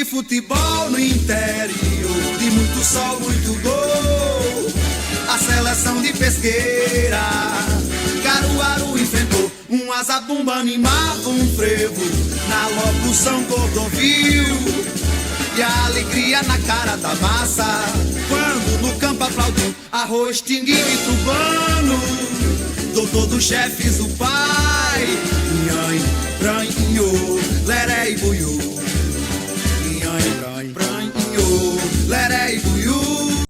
de futebol no interior, de muito sol, muito gol. A seleção de Pesqueira, Caruaru enfrentou um azabumba, animava um frevo na locução Cordovil. E a alegria na cara da massa, quando no campo aplaudiu Arroz, Tinguinho e Tubano. Doutor dos chefes, o pai, Nhanhã, Branho, Leré e Buiú. Nhanhã, Branho, Leré e Buiú.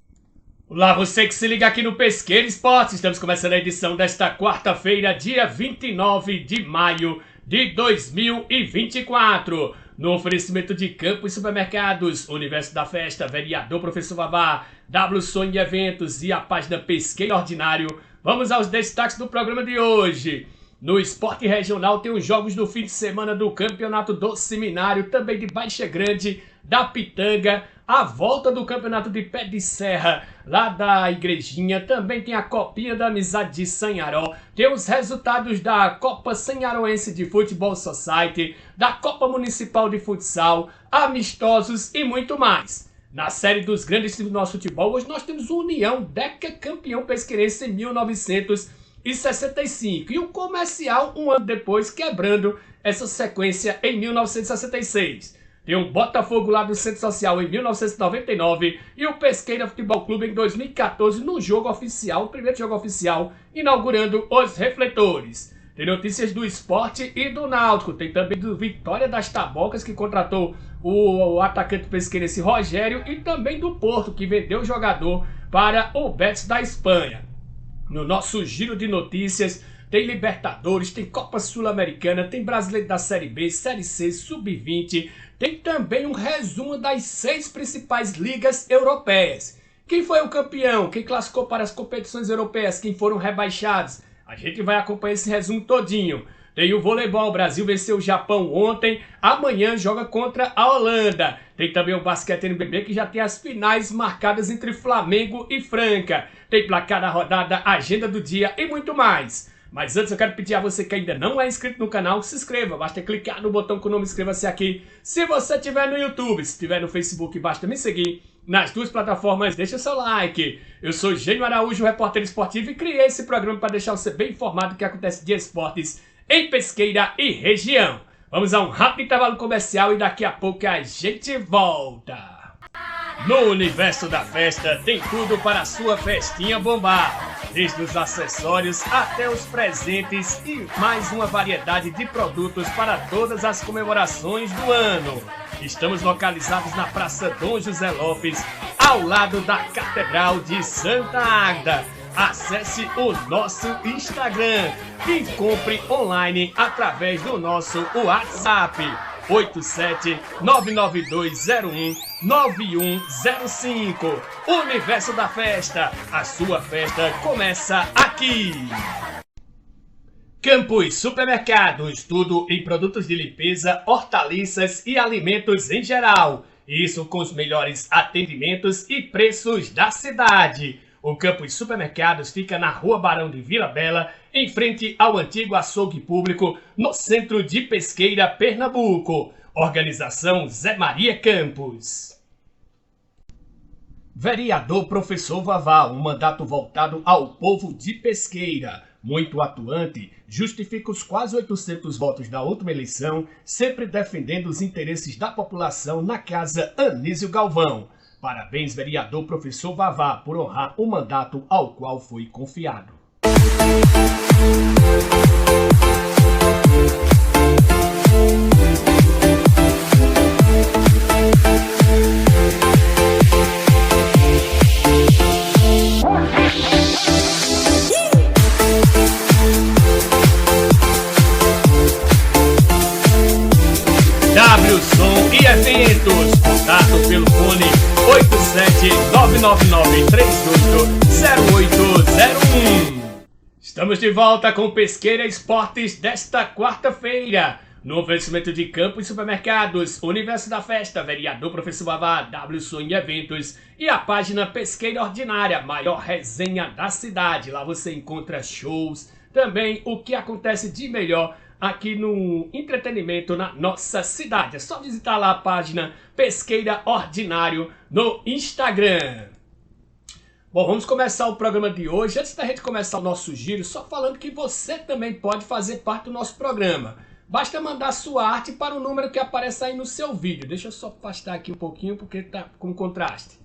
Olá, você que se liga aqui no Pesqueira Esportes. Estamos começando a edição desta quarta-feira, dia 29 de maio de 2024. No oferecimento de Campo e Supermercados, Universo da Festa, Vereador Professor Vavá, W Sonho Eventos e a página Pesqueira Ordinário. Vamos aos destaques do programa de hoje. No esporte regional tem os jogos do fim de semana do Campeonato do Seminário, também de Baixa Grande, da Pitanga, a volta do Campeonato de Pé de Serra, lá da Igrejinha, também tem a Copinha da Amizade de Sanharó, tem os resultados da Copa Sanharoense de Futebol Society, da Copa Municipal de Futsal, amistosos e muito mais. Na série dos grandes times do nosso futebol, hoje nós temos o União, decacampeão pesqueirense em 1965, e o Comercial um ano depois, quebrando essa sequência em 1966. Tem um Botafogo lá do Centro Social em 1999 e o Pesqueira Futebol Clube em 2014 no jogo oficial, o primeiro jogo oficial, inaugurando os refletores. Tem notícias do esporte e do Náutico, tem também do Vitória das Tabocas, que contratou o atacante pesqueirense Rogério, e também do Porto, que vendeu o jogador para o Betis da Espanha. No nosso giro de notícias, tem Libertadores, tem Copa Sul-Americana, tem Brasileiro da Série B, Série C, Sub-20, tem também um resumo das 6 principais ligas europeias. Quem foi o campeão? Quem classificou para as competições europeias? Quem foram rebaixados? A gente vai acompanhar esse resumo todinho. Tem o voleibol, o Brasil venceu o Japão ontem, amanhã joga contra a Holanda. Tem também o basquete NBB, que já tem as finais marcadas entre Flamengo e Franca. Tem placar da rodada, agenda do dia e muito mais. Mas antes eu quero pedir a você que ainda não é inscrito no canal, que se inscreva. Basta clicar no botão com o nome inscreva-se aqui. Se você estiver no YouTube, se estiver no Facebook, basta me seguir. Nas duas plataformas, deixa seu like. Eu sou Gênio Araújo, repórter esportivo, e criei esse programa para deixar você bem informado do que acontece de esportes em Pesqueira e região. Vamos a um rápido intervalo comercial e daqui a pouco a gente volta. No Universo da Festa tem tudo para a sua festinha bombar. Desde os acessórios até os presentes e mais uma variedade de produtos para todas as comemorações do ano. Estamos localizados na Praça Dom José Lopes, ao lado da Catedral de Santa Águeda. Acesse o nosso Instagram e compre online através do nosso WhatsApp 87992019105. Universo da Festa, a sua festa começa aqui. Campos Supermercados, tudo em produtos de limpeza, hortaliças e alimentos em geral. Isso com os melhores atendimentos e preços da cidade. O Campos Supermercados fica na Rua Barão de Vila Bela, em frente ao antigo açougue público, no centro de Pesqueira, Pernambuco. Organização Zé Maria Campos. Vereador Professor Vavá, um mandato voltado ao povo de Pesqueira. Muito atuante, justifica os quase 800 votos da última eleição, sempre defendendo os interesses da população na Casa Anísio Galvão. Parabéns, vereador Professor Vavá, por honrar o mandato ao qual foi confiado. W Som e Eventos, contato pelo fone 87999380801. Estamos de volta com Pesqueira Esportes desta quarta-feira. No oferecimento de Campo e Supermercados, Universo da Festa, Vereador Professor Vavá, W Sonho e Eventos e a página Pesqueira Ordinária, maior resenha da cidade. Lá você encontra shows, também o que acontece de melhor aqui no entretenimento na nossa cidade. É só visitar lá a página Pesqueira Ordinário no Instagram. Bom, vamos começar o programa de hoje. Antes da gente começar o nosso giro, só falando que você também pode fazer parte do nosso programa. Basta mandar sua arte para o número que aparece aí no seu vídeo. Deixa eu só afastar aqui um pouquinho porque está com contraste.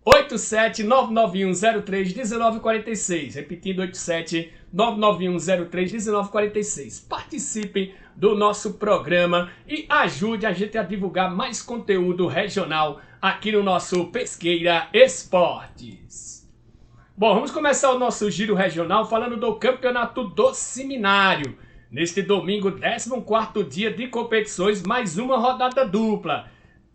87-99103-1946. Repetindo, 87-99103-1946. Participem do nosso programa e ajude a gente a divulgar mais conteúdo regional aqui no nosso Pesqueira Esportes. Bom, vamos começar o nosso giro regional falando do Campeonato do Seminário. Neste domingo, 14º dia de competições, mais uma rodada dupla.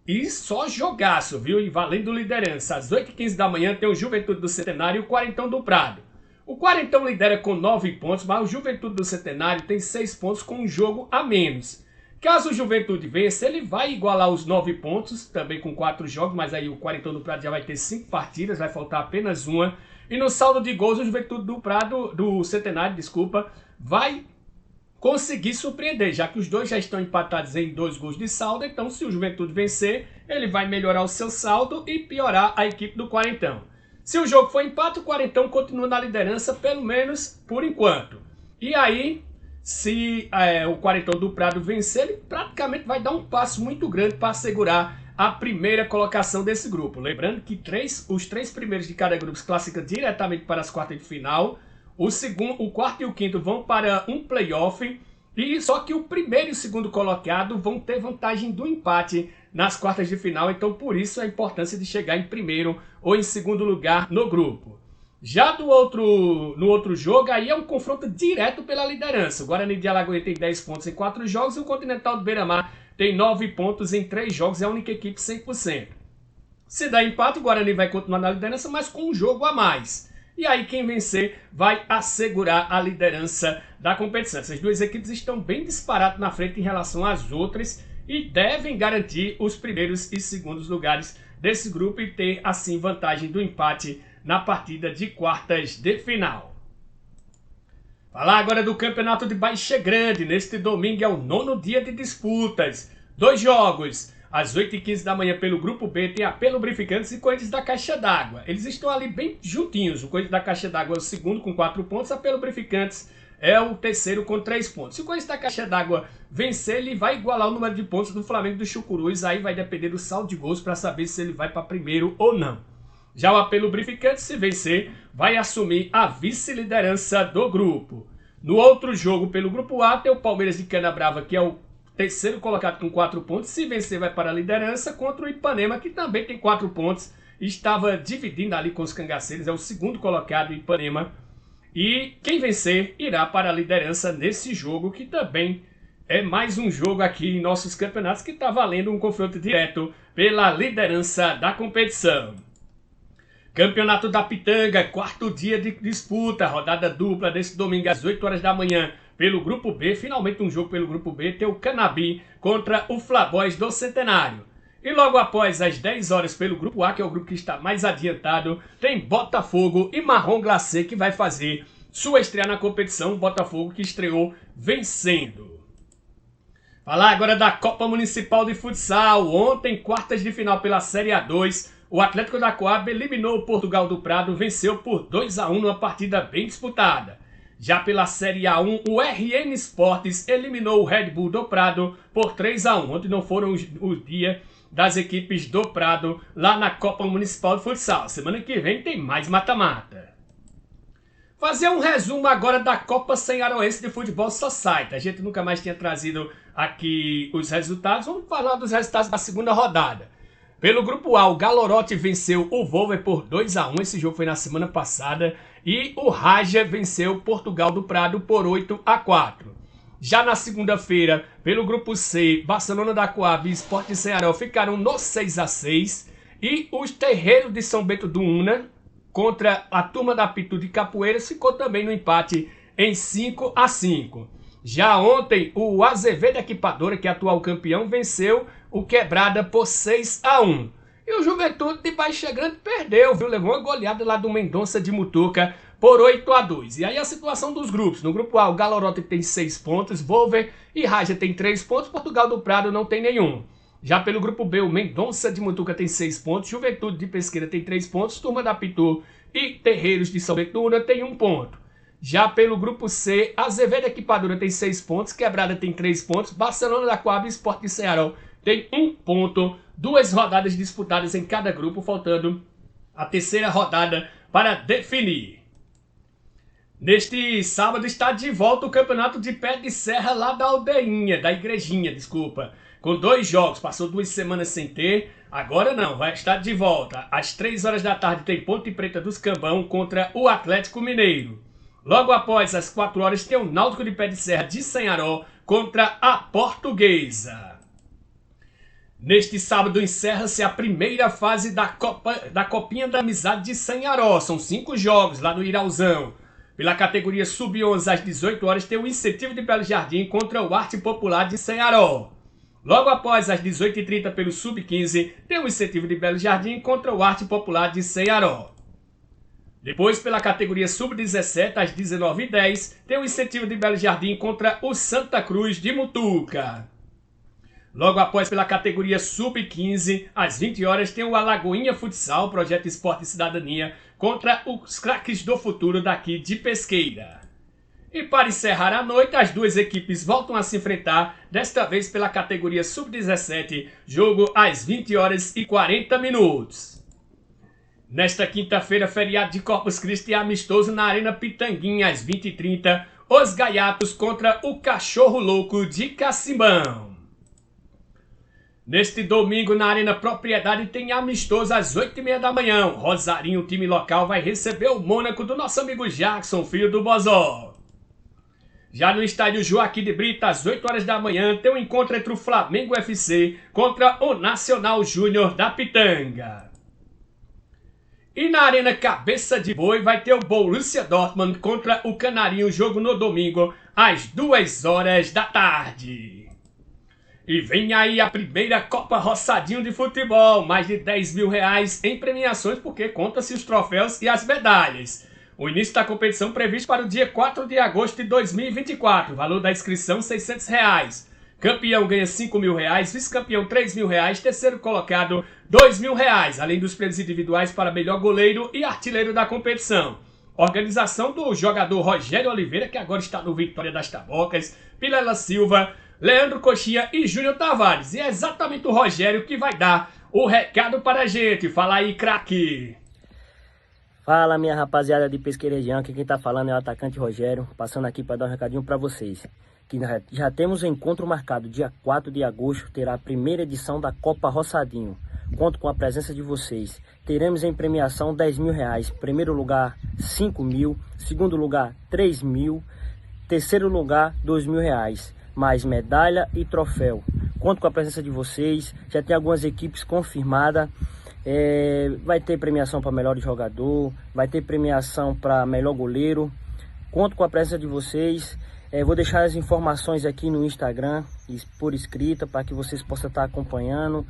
E só jogaço, viu? E valendo liderança. Às 8h15 da manhã tem o Juventude do Centenário e o Quarentão do Prado. O Quarentão lidera com 9 pontos, mas o Juventude do Centenário tem 6 pontos com um jogo a menos. Caso o Juventude vença, ele vai igualar os 9 pontos, também com 4 jogos, mas aí o Quarentão do Prado já vai ter 5 partidas, vai faltar apenas uma. E no saldo de gols, o Juventude do Centenário, vai conseguir surpreender, já que os dois já estão empatados em 2 gols de saldo. Então, se o Juventude vencer, ele vai melhorar o seu saldo e piorar a equipe do Quarentão. Se o jogo for empate, o Quarentão continua na liderança, pelo menos por enquanto. E aí, se o Quarentão do Prado vencer, ele praticamente vai dar um passo muito grande para assegurar a primeira colocação desse grupo. Lembrando que os 3 primeiros de cada grupo se classificam diretamente para as quartas de final. O quarto e o quinto vão para um playoff. E só que o primeiro e o segundo colocado vão ter vantagem do empate nas quartas de final. Então, por isso, a importância de chegar em primeiro ou em segundo lugar no grupo. Já no outro jogo, aí é um confronto direto pela liderança. O Guarani de Alagoinha tem 10 pontos em 4 jogos e o Continental do Beira-Mar tem 9 pontos em 3 jogos. É a única equipe 100%. Se der empate, o Guarani vai continuar na liderança, mas com um jogo a mais. E aí quem vencer vai assegurar a liderança da competição. Essas duas equipes estão bem disparadas na frente em relação às outras e devem garantir os primeiros e segundos lugares desse grupo e ter assim vantagem do empate na partida de quartas de final. Falar agora do Campeonato de Baixa Grande. Neste domingo é o 9º dia de disputas. 2 jogos. Às 8h15 da manhã pelo Grupo B tem a Pelubrificantes e Corinthians da Caixa d'Água. Eles estão ali bem juntinhos. O Corinthians da Caixa d'Água é o segundo com 4 pontos. A Pelubrificantes é o terceiro com 3 pontos. Se o Corinthians da Caixa d'Água vencer, ele vai igualar o número de pontos do Flamengo do Chucuruz. Aí vai depender do saldo de gols para saber se ele vai para primeiro ou não. Já o Pelubrificantes, se vencer, vai assumir a vice-liderança do grupo. No outro jogo, pelo Grupo A, tem o Palmeiras de Canabrava, que é o terceiro colocado com 4 pontos. Se vencer, vai para a liderança contra o Ipanema, que também tem 4 pontos. Estava dividindo ali com os cangaceiros. É o segundo colocado, o Ipanema. E quem vencer irá para a liderança nesse jogo, que também é mais um jogo aqui em nossos campeonatos, que está valendo um confronto direto pela liderança da competição. Campeonato da Pitanga, 4º dia de disputa, rodada dupla desse domingo às 8 horas da manhã. Pelo Grupo B, finalmente um jogo pelo Grupo B, tem o Canabi contra o Flaboys do Centenário. E logo após, às 10 horas, pelo Grupo A, que é o grupo que está mais adiantado, tem Botafogo e Marrom Glacê, que vai fazer sua estreia na competição. O Botafogo que estreou vencendo. Falar agora da Copa Municipal de Futsal. Ontem, quartas de final pela Série A2, o Atlético da Coab eliminou o Portugal do Prado, venceu por 2-1 numa partida bem disputada. Já pela Série A1, o RN Esportes eliminou o Red Bull do Prado por 3-1. Ontem não foram os dias das equipes do Prado lá na Copa Municipal de Futsal. Semana que vem tem mais mata-mata. Fazer um resumo agora da Copa Senharoense de Futebol Society. A gente nunca mais tinha trazido aqui os resultados. Vamos falar dos resultados da segunda rodada. Pelo Grupo A, o Galorote venceu o Volver por 2-1. Esse jogo foi na semana passada. E o Raja venceu Portugal do Prado por 8-4. Já na segunda-feira, pelo Grupo C, Barcelona da Coab e Sport de Ceará ficaram no 6-6. E os Terreiros de São Bento do Una contra a Turma da Pitu de Capoeiras ficou também no empate em 5-5. Já ontem, o Azevedo Equipadora, que é atual campeão, venceu o Quebrada por 6-1. E o Juventude de Baixa Grande perdeu, viu? Levou uma goleada lá do Mendonça de Mutuca por 8-2. E aí a situação dos grupos. No grupo A, o Galorote tem 6 pontos, Volver e Raja tem 3 pontos, Portugal do Prado não tem nenhum. Já pelo grupo B, o Mendonça de Mutuca tem 6 pontos, Juventude de Pesqueira tem 3 pontos, Turma da Pitu e Terreiros de São Ventura tem 1 ponto. Já pelo grupo C, Azevedo Equipadora tem 6 pontos, Quebrada tem 3 pontos, Barcelona da Coab e Sport de Ceará tem 1 ponto. 2 rodadas disputadas em cada grupo, faltando a terceira rodada para definir. Neste sábado está de volta o campeonato de pé de serra lá da igrejinha, com 2 jogos, passou 2 semanas sem ter, agora não, vai estar de volta. Às 3 horas da tarde tem Ponte Preta dos Cambão contra o Atlético Mineiro. Logo após, às 4 horas, tem o Náutico de Pé de Serra de Sanharó contra a Portuguesa. Neste sábado encerra-se a primeira fase da Copinha da Amizade de Sanharó. São 5 jogos lá no Irauzão. Pela categoria Sub-11, às 18 horas, tem o Incentivo de Belo Jardim contra o Arte Popular de Sanharó. Logo após, às 18h30, pelo Sub-15, tem o Incentivo de Belo Jardim contra o Arte Popular de Sanharó. Depois, pela categoria Sub-17, às 19h10, tem o Incentivo de Belo Jardim contra o Santa Cruz de Mutuca. Logo após, pela categoria Sub-15, às 20 horas, tem o Alagoinha Futsal, Projeto Esporte e Cidadania, contra os Craques do Futuro daqui de Pesqueira. E para encerrar a noite, as 2 equipes voltam a se enfrentar, desta vez pela categoria Sub-17, jogo às 20 horas e 40 minutos. Nesta quinta-feira, feriado de Corpus Christi amistoso na Arena Pitanguinha, às 20h30, os Gaiatos contra o Cachorro Louco de Cacimbão. Neste domingo, na Arena Propriedade, tem amistoso às 8h30 da manhã. O Rosarinho, o time local, vai receber o Mônaco do nosso amigo Jackson, filho do Bozó. Já no estádio Joaquim de Brito, às 8 horas da manhã, tem um encontro entre o Flamengo FC contra o Nacional Júnior da Pitanga. E na Arena Cabeça de Boi, vai ter o Borussia Dortmund contra o Canarinho, jogo no domingo, às 2 horas da tarde. E vem aí a primeira Copa Roçadinho de Futebol, mais de R$10 mil em premiações, porque conta-se os troféus e as medalhas. O início da competição previsto para o dia 4 de agosto de 2024, valor da inscrição R$600. Campeão ganha R$5 mil, vice-campeão R$3 mil, terceiro colocado R$2 mil, além dos prêmios individuais para melhor goleiro e artilheiro da competição. Organização do jogador Rogério Oliveira, que agora está no Vitória das Tabocas, Pilela Silva, Leandro Coxinha e Júnior Tavares. E é exatamente o Rogério que vai dar o recado para a gente. Fala aí, craque! Fala, minha rapaziada de Pesqueira Região, que quem tá falando é o atacante Rogério, passando aqui para dar um recadinho para vocês. Que já temos um encontro marcado, dia 4 de agosto, terá a primeira edição da Copa Roçadinho. Conto com a presença de vocês. Teremos em premiação R$10 mil, primeiro lugar R$5 mil, segundo lugar R$3 mil, terceiro lugar R$2 mil, mais medalha e troféu. Conto com a presença de vocês, já tem algumas equipes confirmadas. Vai ter premiação para melhor jogador, vai ter premiação para melhor goleiro. Conto com a presença de vocês. Vou deixar as informações aqui no Instagram por escrita para que vocês possam estar acompanhando.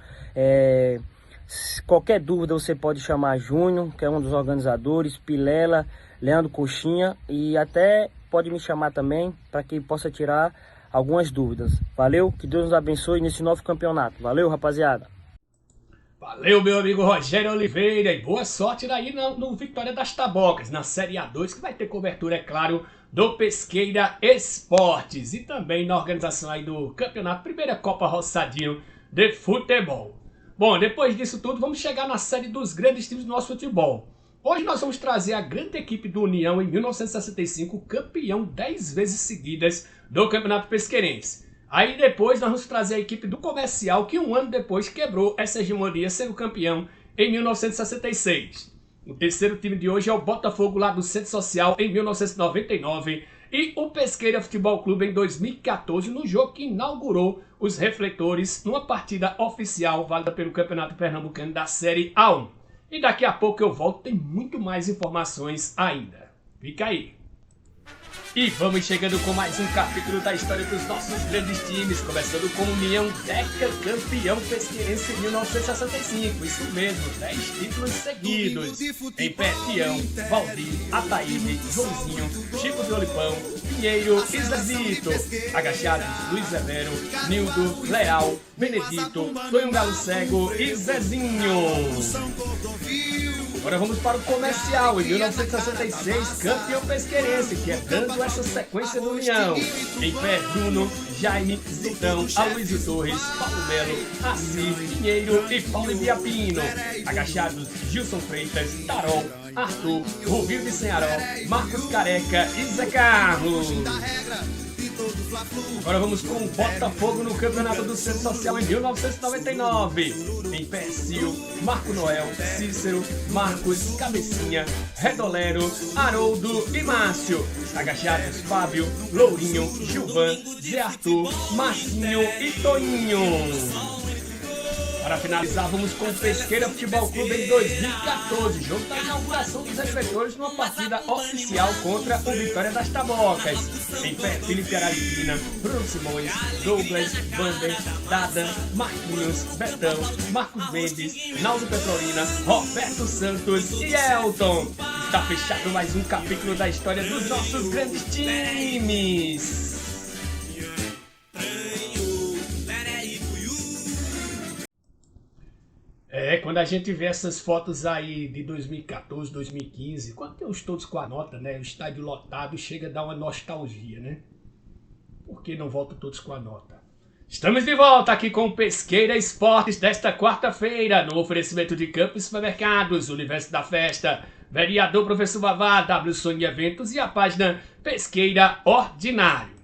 Qualquer dúvida você pode chamar Júnior, que é um dos organizadores, Pilela, Leandro Coxinha, e até pode me chamar também para que possa tirar algumas dúvidas. Valeu, que Deus nos abençoe nesse novo campeonato. Valeu, rapaziada. Valeu, meu amigo Rogério Oliveira, e boa sorte aí no Vitória das Tabocas, na Série A2, que vai ter cobertura, é claro, do Pesqueira Esportes e também na organização aí do campeonato, primeira Copa Roçadinho de Futebol. Bom, depois disso tudo, vamos chegar na série dos grandes times do nosso futebol. Hoje nós vamos trazer a grande equipe do União em 1965, campeão 10 vezes seguidas do Campeonato Pesqueirense. Aí depois nós vamos trazer a equipe do Comercial, que um ano depois quebrou essa hegemonia, sendo campeão em 1966. O terceiro time de hoje é o Botafogo, lá do Centro Social, em 1999. E o Pesqueira Futebol Clube em 2014, no jogo que inaugurou os refletores numa partida oficial válida pelo Campeonato Pernambucano da Série A1. E daqui a pouco eu volto, tem muito mais informações ainda. Fica aí. E vamos chegando com mais um capítulo da história dos nossos grandes times, começando com o União decacampeão pesqueirense em 1965, isso mesmo, 10 títulos seguidos. Em pé, Tião, Valdir, Ataíde, Joãozinho, Chico de Olipão, Pinheiro e Zezito. Agachados, Luiz Severo, Nildo, Leal, Benedito, Tonho Galo Cego e Zezinho. Agora vamos para o comercial, em 1966, campeão pesqueirense, que é dando essa sequência do União. Em pé, Bruno, Jaime, Zitão, Aloysio Torres, Paulo Melo, Assi, Pinheiro e Paulo Biapino. Agachados, Gilson Freitas, Tarol, Arthur, Rubinho de Senharó, Marcos Careca e Zé Carlos. Agora vamos com o Botafogo no Campeonato do Centro Social em 1999. Em pé, Cio, Marco Noel, Cícero, Marcos, Cabecinha, Redolero, Haroldo e Márcio. Agachados, Fábio, Lourinho, Gilvan, Zé Arthur, Marcinho e Toninho. Para finalizar, vamos com o Pesqueira Futebol Clube em 2014, jogo da inauguração dos refletores numa partida oficial contra o Vitória das Tabocas. Em pé, Felipe Araripina, Bruno Simões, Douglas, Vander, Dada, Marquinhos, Betão, Marcos Mendes, Naldo Petrolina, Roberto Santos e Elton. Está fechado mais um capítulo da história dos nossos grandes times. Quando a gente vê essas fotos aí de 2014, 2015, quando tem os todos com a nota, né? O estádio lotado, chega a dar uma nostalgia, né? Por que não voltam todos com a nota? Estamos de volta aqui com o Pesqueira Esportes desta quarta-feira, no oferecimento de Campos Supermercados, Universo da Festa, Vereador Professor Vavá, W Sonho Eventos e a página Pesqueira Ordinário.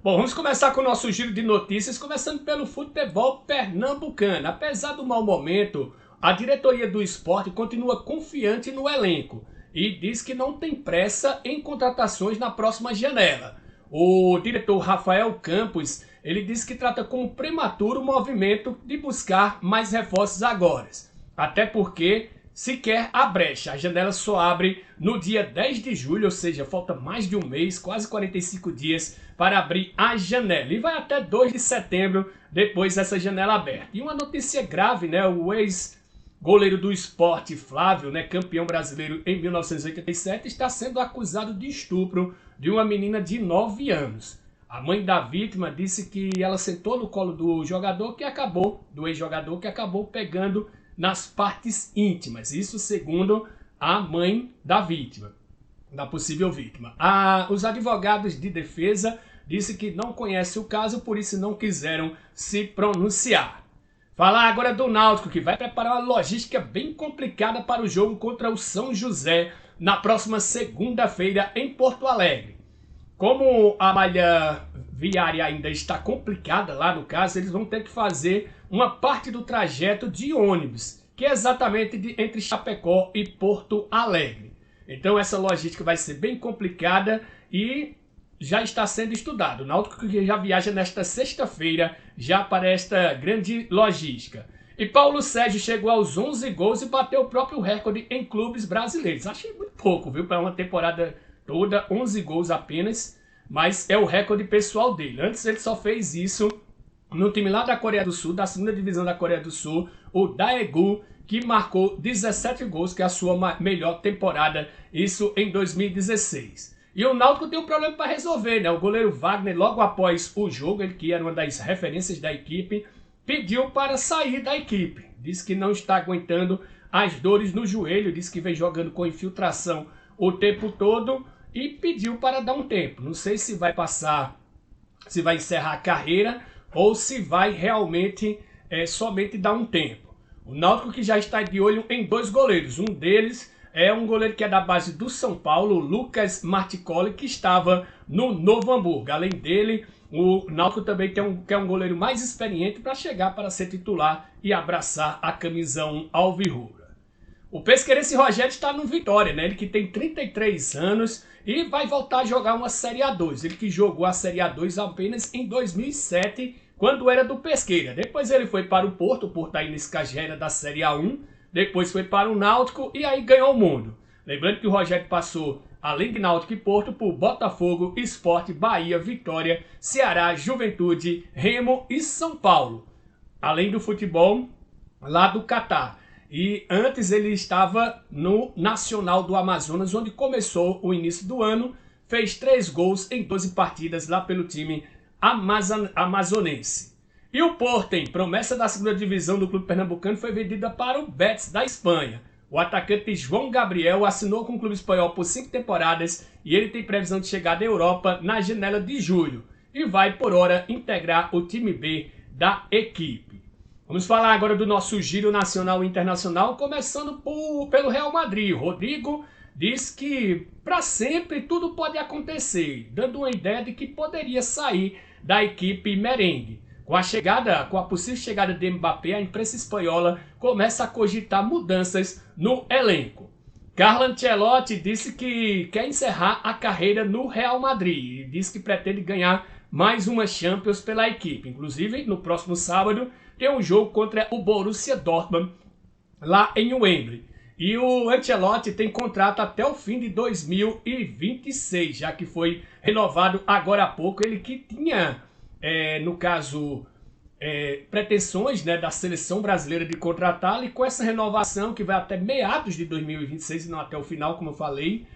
Bom, vamos começar com o nosso giro de notícias, começando pelo futebol pernambucano. Apesar do mau momento, a diretoria do esporte continua confiante no elenco e diz que não tem pressa em contratações na próxima janela. O diretor Rafael Campos, ele disse que trata como prematuro o movimento de buscar mais reforços agora. Até porque sequer a brecha. A janela só abre no dia 10 de julho, ou seja, falta mais de um mês, quase 45 dias para abrir a janela. E vai até 2 de setembro, depois dessa janela aberta. E uma notícia grave, né? O ex-goleiro do esporte, Flávio, né, campeão brasileiro em 1987, está sendo acusado de estupro de uma menina de 9 anos. A mãe da vítima disse que ela sentou no colo do ex-jogador que acabou pegando nas partes íntimas. Isso segundo a mãe da vítima, da possível vítima. Os advogados de defesa disseram que não conhecem o caso, por isso não quiseram se pronunciar. Falar agora do Náutico, que vai preparar uma logística bem complicada para o jogo contra o São José na próxima segunda-feira em Porto Alegre. Como a malha viária ainda está complicada lá no caso, eles vão ter que fazer uma parte do trajeto de ônibus, que é exatamente entre Chapecó e Porto Alegre. Então essa logística vai ser bem complicada e já está sendo estudado. O Náutico que já viaja nesta sexta-feira já para esta grande logística. E Paulo Sérgio chegou aos 11 gols e bateu o próprio recorde em clubes brasileiros. Achei muito pouco, viu? Para uma temporada toda, 11 gols apenas, mas é o recorde pessoal dele. Antes ele só fez isso no time lá da Coreia do Sul, da segunda divisão da Coreia do Sul, o Daegu, que marcou 17 gols, que é a sua melhor temporada, isso em 2016. E o Náutico tem um problema para resolver, né? O goleiro Wagner, logo após o jogo, ele que era uma das referências da equipe, pediu para sair da equipe. Disse que não está aguentando as dores no joelho, disse que vem jogando com infiltração o tempo todo e pediu para dar um tempo. Não sei se vai passar, se vai encerrar a carreira ou se vai realmente somente dar um tempo. O Náutico que já está de olho em 2 goleiros. Um deles é um goleiro que é da base do São Paulo, o Lucas Marticoli, que estava no Novo Hamburgo. Além dele, o Náutico também quer um goleiro mais experiente para chegar para ser titular e abraçar a camisão alvirrubra. O pesqueirense Rogério está no Vitória, né? Ele que tem 33 anos e vai voltar a jogar uma Série A2. Ele que jogou a Série A2 apenas em 2007, quando era do Pesqueira. Depois ele foi para o Porto aí nesse caso já era da Série A1. Depois foi para o Náutico e aí ganhou o mundo. Lembrando que o Rogério passou além de Náutico e Porto, por Botafogo, Sport, Bahia, Vitória, Ceará, Juventude, Remo e São Paulo. Além do futebol lá do Catar. E antes ele estava no Nacional do Amazonas, onde começou o início do ano, fez 3 gols em 12 partidas lá pelo time amazonense. E o Portem, promessa da segunda divisão do clube pernambucano, foi vendida para o Betis da Espanha. O atacante João Gabriel assinou com o clube espanhol por 5 temporadas e ele tem previsão de chegar da Europa na janela de julho e vai, por hora, integrar o time B da equipe. Vamos falar agora do nosso giro nacional e internacional, começando pelo Real Madrid. Rodrigo diz que para sempre tudo pode acontecer, dando uma ideia de que poderia sair da equipe merengue. Com a possível chegada de Mbappé, a imprensa espanhola começa a cogitar mudanças no elenco. Carlo Ancelotti disse que quer encerrar a carreira no Real Madrid e diz que pretende ganhar mais uma Champions pela equipe. Inclusive, no próximo sábado, tem um jogo contra o Borussia Dortmund lá em Wembley. E o Ancelotti tem contrato até o fim de 2026, já que foi renovado agora há pouco. Ele que tinha, no caso, pretensões, né, da seleção brasileira de contratá-lo, e com essa renovação que vai até meados de 2026 e não até o final, como eu falei,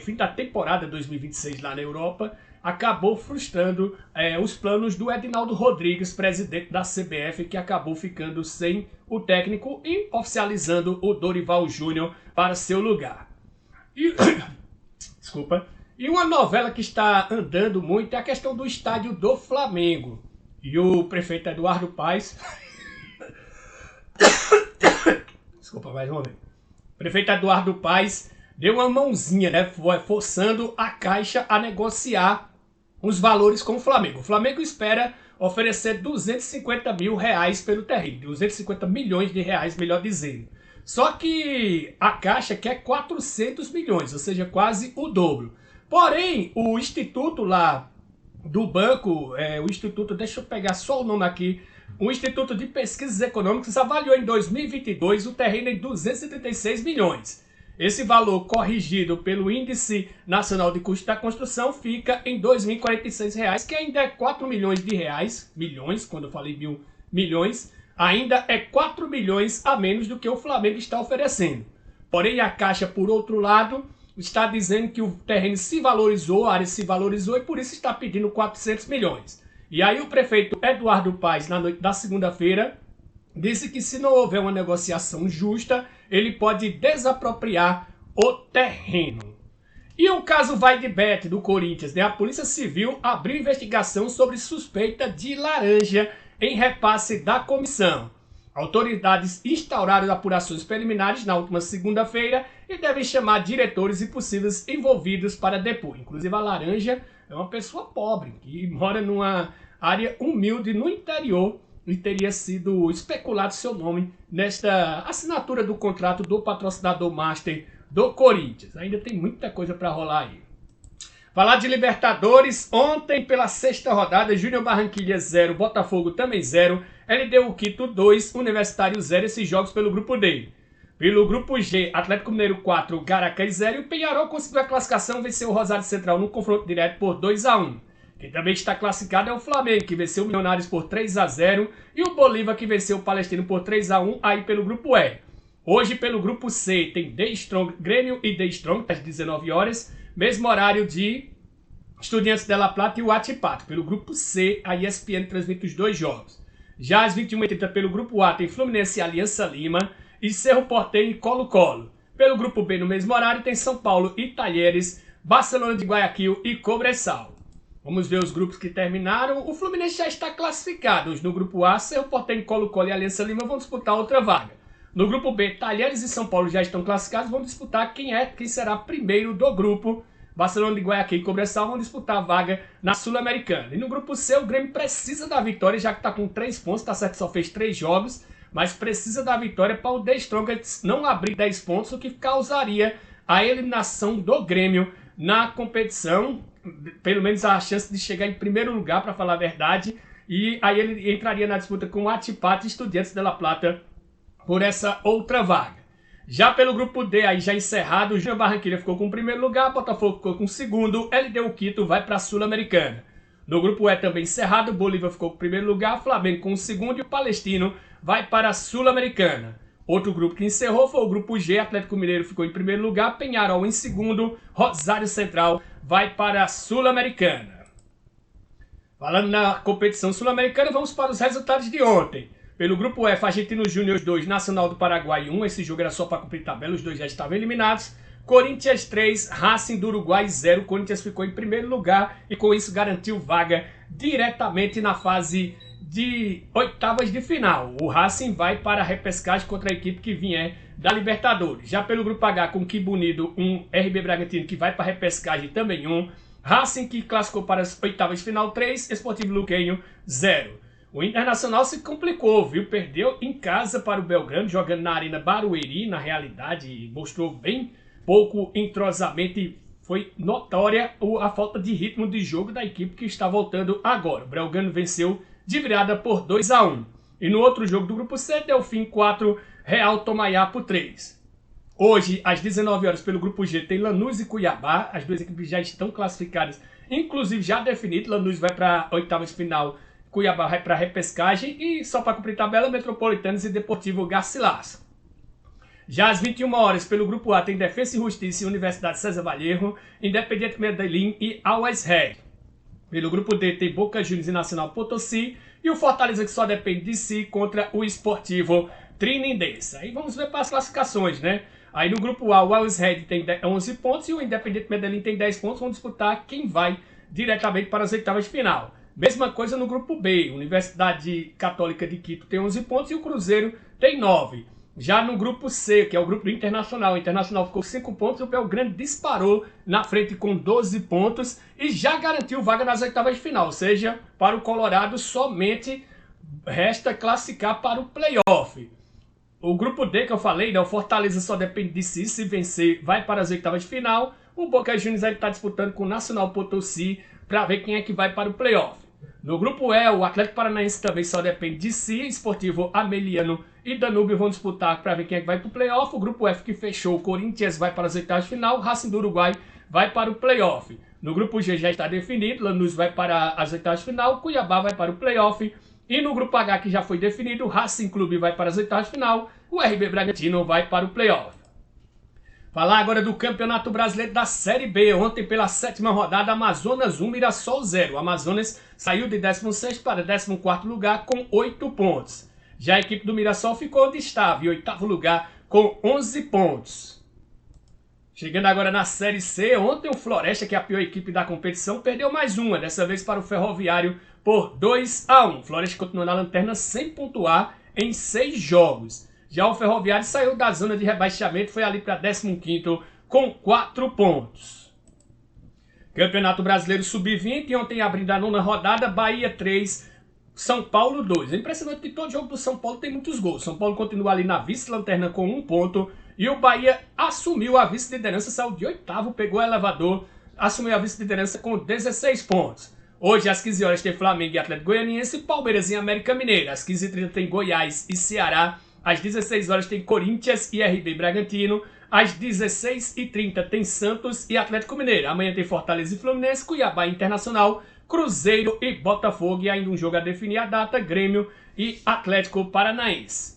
fim da temporada 2026 lá na Europa, acabou frustrando os planos do Edinaldo Rodrigues, presidente da CBF, que acabou ficando sem o técnico e oficializando o Dorival Júnior para seu lugar. Desculpa. E uma novela que está andando muito é a questão do estádio do Flamengo. E o prefeito Eduardo Paes... Desculpa, mais uma vez. O prefeito Eduardo Paes deu uma mãozinha, né, forçando a Caixa a negociar os valores com o Flamengo. O Flamengo espera oferecer 250 mil reais pelo terreno, 250 milhões de reais, melhor dizendo. Só que a Caixa quer 400 milhões, ou seja, quase o dobro. Porém, o instituto lá do banco, o instituto, deixa eu pegar só o nome aqui, o Instituto de Pesquisas Econômicas avaliou em 2022 o terreno em 236 milhões. Esse valor corrigido pelo Índice Nacional de Custo da Construção fica em R$ 2.046, que ainda é 4 milhões de reais, quando eu falei milhões, ainda é 4 milhões a menos do que o Flamengo está oferecendo. Porém, a Caixa, por outro lado, está dizendo que o terreno se valorizou, a área se valorizou e por isso está pedindo 400 milhões. E aí o prefeito Eduardo Paes, na noite da segunda-feira, disse que se não houver uma negociação justa, ele pode desapropriar o terreno. E o caso Vaidebet do Corinthians, né? A Polícia Civil abriu investigação sobre suspeita de laranja em repasse da comissão. Autoridades instauraram apurações preliminares na última segunda-feira e devem chamar diretores e possíveis envolvidos para depor. Inclusive a laranja é uma pessoa pobre que mora numa área humilde no interior e teria sido especulado seu nome nesta assinatura do contrato do patrocinador master do Corinthians. Ainda tem muita coisa para rolar aí. Falar de Libertadores, ontem pela sexta rodada, Júnior Barranquilla 0, Botafogo também 0, LDU Quito 2, Universitário 0, esses jogos pelo grupo D. Pelo grupo G, Atlético Mineiro 4, Caracas 0 e o Peñarol conseguiu a classificação, venceu o Rosário Central no confronto direto por 2-1. Quem também está classificado é o Flamengo, que venceu o Milionários por 3-0 e o Bolívar, que venceu o Palestino por 3-1 aí pelo grupo E. Hoje pelo grupo C tem The Strong, Grêmio e The Strong, às 19 horas, mesmo horário de Estudiantes de La Plata e o Atipato. Pelo grupo C, a ESPN transmite os dois jogos. Já às 21h30 pelo grupo A tem Fluminense e Aliança Lima e Cerro Porteño e Colo-Colo. Pelo grupo B, no mesmo horário, tem São Paulo e Talheres, Barcelona de Guayaquil e Cobresal. Vamos ver os grupos que terminaram. O Fluminense já está classificado. No grupo A, Cerro Porteño, Colo-Colo e Aliança Lima vão disputar outra vaga. No grupo B, Talheres e São Paulo já estão classificados, vão disputar quem será primeiro do grupo. Barcelona de Guayaquil e Cobresal vão disputar a vaga na Sul-Americana. E no grupo C, o Grêmio precisa da vitória, já que está com 3 pontos, tá certo que só fez 3 jogos, mas precisa da vitória para o The Strongest não abrir 10 pontos, o que causaria a eliminação do Grêmio na competição, pelo menos a chance de chegar em primeiro lugar, para falar a verdade, e aí ele entraria na disputa com o Atipato e Estudiantes de La Plata por essa outra vaga. Já pelo grupo D, aí já encerrado, o Júnior Barranquilla ficou com o primeiro lugar, Botafogo ficou com o segundo, LDU Quito vai para a Sul-Americana. No grupo E também encerrado, Bolívar ficou com o primeiro lugar, Flamengo com o segundo e o Palestino vai para a Sul-Americana. Outro grupo que encerrou foi o grupo G, Atlético Mineiro ficou em primeiro lugar, Peñarol em segundo, Rosário Central vai para a Sul-Americana. Falando na competição sul-americana, vamos para os resultados de ontem. Pelo grupo F, Argentino Júnior 2, Nacional do Paraguai 1, esse jogo era só para cumprir tabela, os dois já estavam eliminados. Corinthians 3, Racing do Uruguai 0, Corinthians ficou em primeiro lugar e com isso garantiu vaga diretamente na fase de oitavas de final. O Racing vai para a repescagem contra a equipe que vier da Libertadores. Já pelo grupo H, com Quimbu Unido 1, RB Bragantino que vai para a repescagem também 1, Racing que classificou para as oitavas de final 3, Esportivo Luquenho 0. O Internacional se complicou, viu? Perdeu em casa para o Belgrano, jogando na Arena Barueri, na realidade, mostrou bem pouco entrosamento e foi notória a falta de ritmo de jogo da equipe que está voltando agora. O Belgrano venceu de virada por 2-1. E no outro jogo do grupo C, Delfim 4, Real Tomaiapo 3. Hoje, às 19 horas, pelo grupo G, tem Lanús e Cuiabá. As duas equipes já estão classificadas, inclusive já definido. Lanús vai para a oitava de final, Cuiabá vai para a repescagem. E só para cumprir tabela, Metropolitanos e Deportivo Garcilaso. Já às 21 horas, pelo grupo A, tem Defensa e Justiça e Universidade César Vallejo, Independiente Medellín e Always Red. Pelo grupo D, tem Boca Juniors e Nacional Potosí. E o Fortaleza, que só depende de si, contra o Esportivo Trinindense. Aí vamos ver para as classificações, né? Aí no grupo A, o Always Red tem 11 pontos e o Independiente Medellín tem 10 pontos. Vão disputar quem vai diretamente para as oitavas de final. Mesma coisa no grupo B. Universidade Católica de Quito tem 11 pontos e o Cruzeiro tem 9. Já no grupo C, que é o grupo do Internacional, o Internacional ficou com 5 pontos, o Belgrano disparou na frente com 12 pontos e já garantiu vaga nas oitavas de final. Ou seja, para o Colorado somente resta classificar para o playoff. O grupo D que eu falei, né, o Fortaleza só depende de si, se vencer vai para as oitavas de final. O Boca Juniors está disputando com o Nacional Potosí para ver quem é que vai para o playoff. No grupo E, o Atlético Paranaense também só depende de si, Esportivo Ameliano e Danúbio vão disputar para ver quem é que vai para o playoff. O grupo F que fechou, o Corinthians vai para as oitavas de final, Racing do Uruguai vai para o playoff. No grupo G já está definido, Lanús vai para as oitavas de final, Cuiabá vai para o playoff. E no grupo H que já foi definido, o Racing Clube vai para as oitavas de final, o RB Bragantino vai para o playoff. Falar agora do Campeonato Brasileiro da Série B. Ontem, pela 7ª rodada, Amazonas 1, Mirassol 0. O Amazonas saiu de 16º para 14º lugar com 8 pontos. Já a equipe do Mirassol ficou onde estava, em 8º lugar com 11 pontos. Chegando agora na Série C, ontem o Floresta, que é a pior equipe da competição, perdeu mais uma, dessa vez para o Ferroviário por 2-1. O Floresta continua na lanterna sem pontuar em 6 jogos. Já o Ferroviário saiu da zona de rebaixamento, foi ali para 15º com 4 pontos. Campeonato Brasileiro Sub-20, ontem abrindo a 9ª rodada, Bahia 3, São Paulo 2. É impressionante que todo jogo do São Paulo tem muitos gols. São Paulo continua ali na vice-lanterna com 1 ponto e o Bahia assumiu a vice-liderança, saiu de 8º, pegou o elevador, assumiu a vice-liderança com 16 pontos. Hoje, às 15 horas, tem Flamengo e Atlético Goianiense, Palmeiras e América Mineira. Às 15h30 tem Goiás e Ceará. Às 16 horas tem Corinthians e RB Bragantino. Às 16h30 tem Santos e Atlético Mineiro. Amanhã tem Fortaleza e Fluminense, Cuiabá e Internacional, Cruzeiro e Botafogo. E ainda um jogo a definir a data, Grêmio e Atlético Paranaense.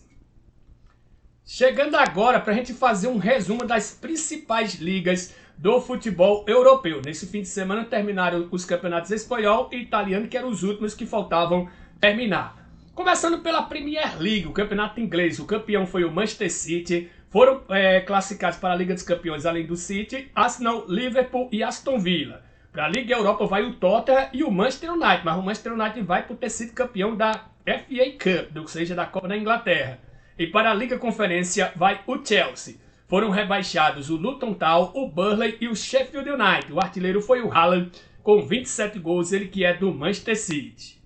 Chegando agora para a gente fazer um resumo das principais ligas do futebol europeu. Nesse fim de semana terminaram os campeonatos espanhol e italiano, que eram os últimos que faltavam terminar. Começando pela Premier League, o campeonato inglês, o campeão foi o Manchester City. Foram classificados para a Liga dos Campeões, além do City, Arsenal, Liverpool e Aston Villa. Para a Liga Europa vai o Tottenham e o Manchester United, mas o Manchester United vai por ter sido campeão da FA Cup, ou seja, da Copa da Inglaterra. E para a Liga Conferência vai o Chelsea. Foram rebaixados o Luton Town, o Burnley e o Sheffield United. O artilheiro foi o Haaland, com 27 gols, ele que é do Manchester City.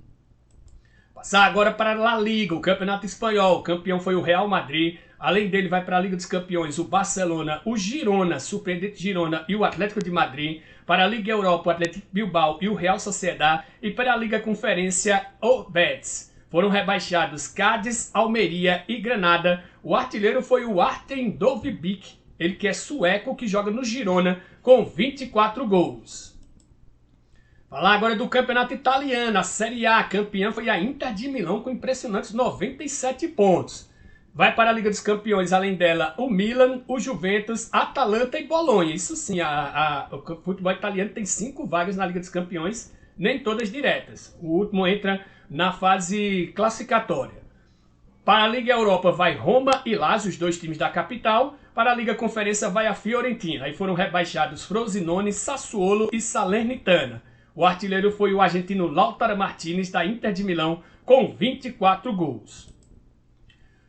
Passar agora para a La Liga, o campeonato espanhol. O campeão foi o Real Madrid. Além dele vai para a Liga dos Campeões o Barcelona, o Girona, surpreendente Girona e o Atlético de Madrid. Para a Liga Europa, o Atlético Bilbao e o Real Sociedad. E para a Liga Conferência, o Betis. foram rebaixados Cádiz, Almeria e Granada. O artilheiro foi o Artem Dovbyk, ele que é sueco, que joga no Girona, com 24 gols. Falar agora do campeonato italiano, a Série A. Campeã foi a Inter de Milão com impressionantes 97 pontos. Vai para a Liga dos Campeões, além dela, o Milan, o Juventus, Atalanta e Bolonha. Isso sim, o futebol italiano tem 5 vagas na Liga dos Campeões, nem todas diretas. O último entra na fase classificatória. Para a Liga Europa vai Roma e Lazio, os 2 times da capital. Para a Liga Conferência vai a Fiorentina. Aí foram rebaixados Frosinone, Sassuolo e Salernitana. O artilheiro foi o argentino Lautaro Martinez, da Inter de Milão, com 24 gols.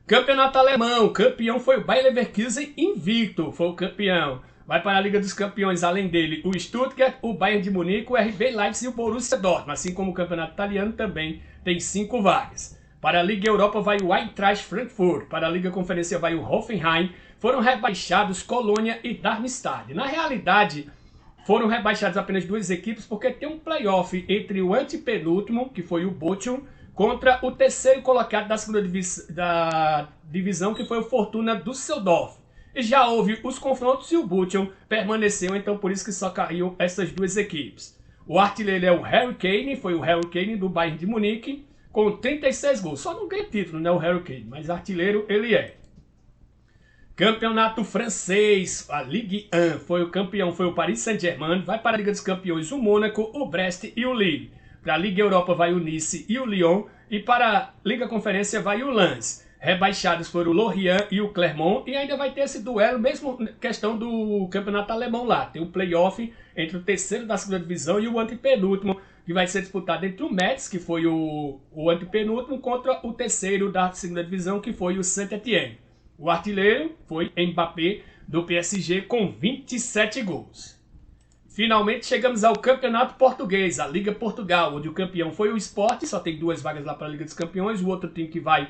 Campeonato alemão, campeão foi o Bayer Leverkusen, invicto, foi o campeão. Vai para a Liga dos Campeões, além dele, o Stuttgart, o Bayern de Munique, o RB Leipzig e o Borussia Dortmund. Assim como o campeonato italiano também tem 5 vagas. Para a Liga Europa vai o Eintracht Frankfurt. Para a Liga Conferência vai o Hoffenheim. Foram rebaixados Colônia e Darmstadt. Na realidade, foram rebaixados apenas 2 equipes porque tem um playoff entre o antepenúltimo, que foi o Bochum, contra o terceiro colocado da segunda divisão, que foi o Fortuna Düsseldorf. E já houve os confrontos e o Bochum permaneceu, então por isso que só caíram essas 2 equipes. O artilheiro é o Harry Kane, foi o Harry Kane do Bayern de Munique, com 36 gols. Só não ganha título, né, o Harry Kane, mas artilheiro ele é. Campeonato francês, a Ligue 1, foi o campeão, foi o Paris Saint-Germain. Vai para a Liga dos Campeões o Mônaco, o Brest e o Lille. Para a Liga Europa vai o Nice e o Lyon. E para a Liga Conferência vai o Lens. Rebaixados foram o Lorient e o Clermont. E ainda vai ter esse duelo, mesmo questão do campeonato alemão lá. Tem o playoff entre o terceiro da segunda divisão e o antepenúltimo, que vai ser disputado entre o Metz, que foi o antepenúltimo, contra o terceiro da segunda divisão, que foi o Saint-Étienne. O artilheiro foi Mbappé, do PSG, com 27 gols. Finalmente chegamos ao Campeonato Português, a Liga Portugal, onde o campeão foi o Sport, só tem 2 vagas lá para a Liga dos Campeões. O outro time que vai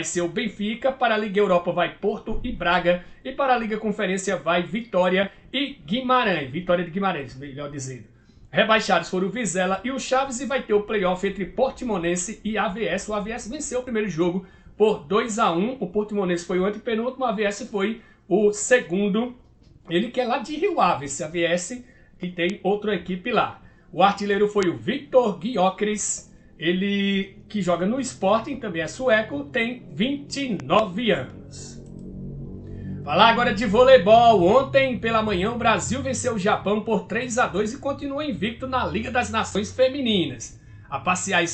ser o Benfica. Para a Liga Europa vai Porto e Braga. E para a Liga Conferência vai Vitória e Guimarães. Vitória de Guimarães, melhor dizendo. Rebaixados foram o Vizela e o Chaves, e vai ter o playoff entre Portimonense e AVS. O AVS venceu o primeiro jogo por 2-1, o Portimonense foi o antepenúltimo, o AVS foi o segundo, ele que é lá de Rio Ave, esse AVS, que tem outra equipe lá. O artilheiro foi o Victor Gyökeres, ele que joga no Sporting, também é sueco, tem 29 anos. Falar agora de voleibol. Ontem pela manhã o Brasil venceu o Japão por 3-2 e continua invicto na Liga das Nações Femininas.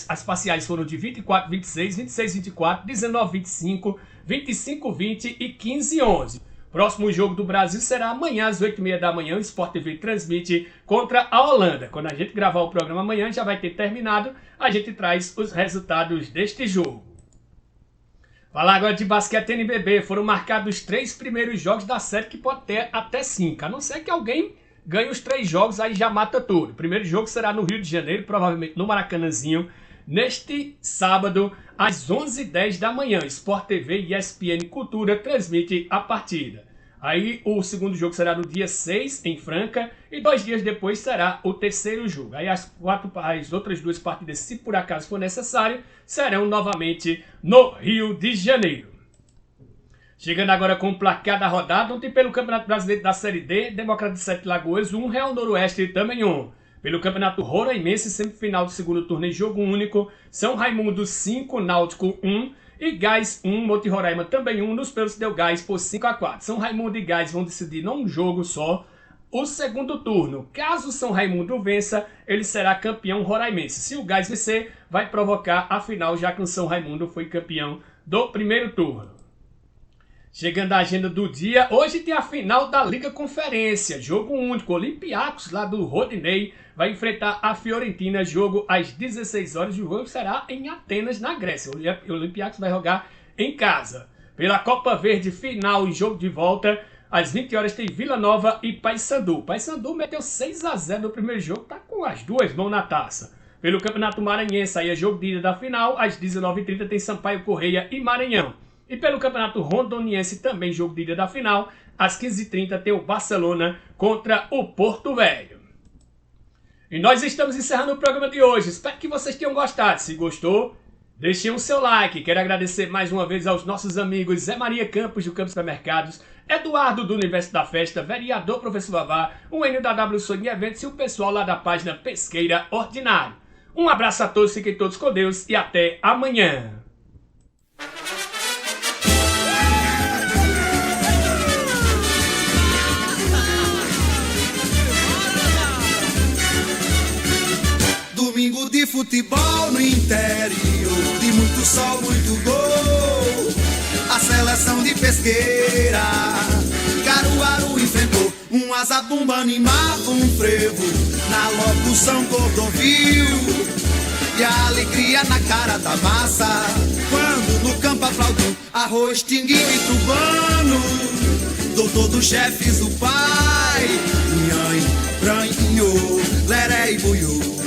As parciais foram de 24-26, 26-24, 19-25, 25-20 e 15-11. Próximo jogo do Brasil será amanhã às 8h30 da manhã. O Sport TV transmite contra a Holanda. Quando a gente gravar o programa amanhã, já vai ter terminado. A gente traz os resultados deste jogo. Falar agora de basquete NBB. Foram marcados os 3 primeiros jogos da série, que pode ter até 5. A não ser que alguém ganha os 3 jogos, aí já mata tudo. O primeiro jogo será no Rio de Janeiro, provavelmente no Maracanãzinho, neste sábado, às 11h10 da manhã. Sport TV e ESPN Cultura transmite a partida. Aí o segundo jogo será no dia 6, em Franca, e 2 dias depois será o terceiro jogo. Aí as outras 2 partidas, se por acaso for necessário, serão novamente no Rio de Janeiro. Chegando agora com o placar da rodada. Ontem pelo Campeonato Brasileiro da Série D, Democrata de Sete Lagoas 1, Real Noroeste também 1. Pelo Campeonato Roraimense, semifinal do segundo turno em jogo único, São Raimundo 5, Náutico 1 e Gás 1, Moti Roraima também 1. Nos pênaltis deu Gás por 5-4. São Raimundo e Gás vão decidir num jogo só o segundo turno. Caso São Raimundo vença, ele será campeão roraimense. Se o Gás vencer, vai provocar a final, já que o São Raimundo foi campeão do primeiro turno. Chegando à agenda do dia, hoje tem a final da Liga Conferência, jogo único. Olympiacos, lá do Rodinei, vai enfrentar a Fiorentina, jogo às 16 horas. O jogo será em Atenas, na Grécia. O Olympiacos vai jogar em casa. Pela Copa Verde, final e jogo de volta, às 20 horas tem Vila Nova e Paysandu. Paysandu meteu 6-0 no primeiro jogo, tá com as 2 mãos na taça. Pelo Campeonato Maranhense, aí é jogo de ida da final, às 19h30 tem Sampaio Correia e Maranhão. E pelo Campeonato Rondoniense, também jogo de ida da final, às 15h30 tem o Barcelona contra o Porto Velho. E nós estamos encerrando o programa de hoje. Espero que vocês tenham gostado. Se gostou, Deixem o seu like. Quero agradecer mais uma vez aos nossos amigos Zé Maria Campos, do Campos Supermercados, Eduardo, do Universo da Festa, vereador Professor Vavá, o Enio da W Sonho Eventos e o pessoal lá da página Pesqueira Ordinário. Um abraço a todos, fiquem todos com Deus e até amanhã. Domingo de futebol no interior, de muito sol, muito gol. A seleção de Pesqueira, Caruaru enfrentou um Azabumba, animava um frevo na locução Cordovil. E a alegria na cara da massa, quando no campo aplaudiu Arroz, Tinguinho e Tubano. Doutor dos chefes, o pai, Nhanha, Branho, Leré e Buiú.